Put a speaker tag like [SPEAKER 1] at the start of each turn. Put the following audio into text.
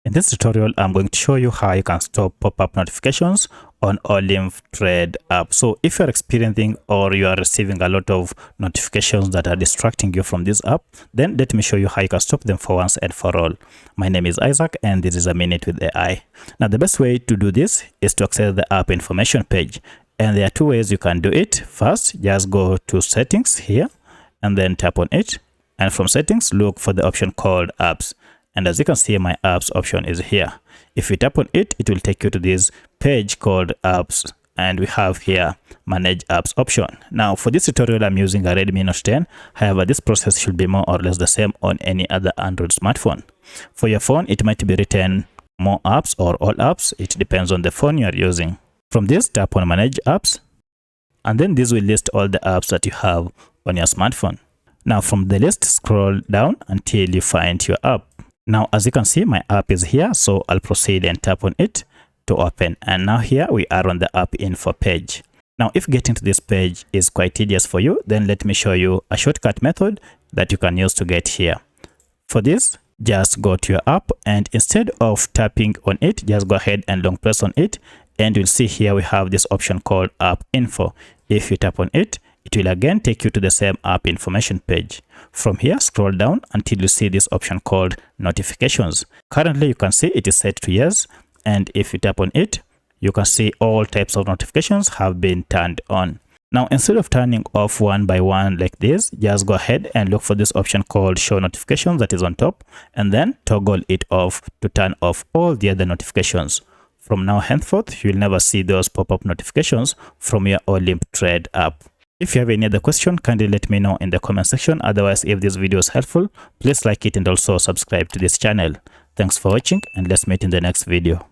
[SPEAKER 1] In this tutorial, I'm going to show you how you can stop pop-up notifications on Olymp Trade app. So if you're experiencing or you are receiving a lot of notifications that are distracting you from this app, then let me show you how you can stop them for once and for all. My name is Isaac and this is a minute with AI. Now the best way to do this is to access the app information page. And there are two ways you can do it. First, just go to settings here and then tap on it. And from settings, look for the option called apps. And as you can see, my apps option is here. If you tap on it, it will take you to this page called apps. And we have here manage apps option. Now for this tutorial, I'm using a Redmi Note 10. However, this process should be more or less the same on any other Android smartphone. For your phone, it might be written more apps or all apps. It depends on the phone you are using. From this, tap on manage apps. And then this will list all the apps that you have on your smartphone. Now from the list, scroll down until you find your app. Now, as you can see, my app is here, so I'll proceed and tap on it to open. And now here we are on the app info page. Now, if getting to this page is quite tedious for you, then let me show you a shortcut method that you can use to get here. For this, just go to your app and instead of tapping on it, just go ahead and long press on it. And you'll see here we have this option called app info. If you tap on it, it will again take you to the same app information page. From here, scroll down until you see this option called notifications. Currently, you can see it is set to yes. And if you tap on it, you can see all types of notifications have been turned on. Now, instead of turning off one by one like this, just go ahead and look for this option called show notifications that is on top, and then toggle it off to turn off all the other notifications. From now henceforth, you'll never see those pop-up notifications from your Olymp Trade app. If you have any other question, kindly let me know in the comment section. Otherwise, if this video is helpful, please like it and also subscribe to this channel. Thanks for watching and let's meet in the next video.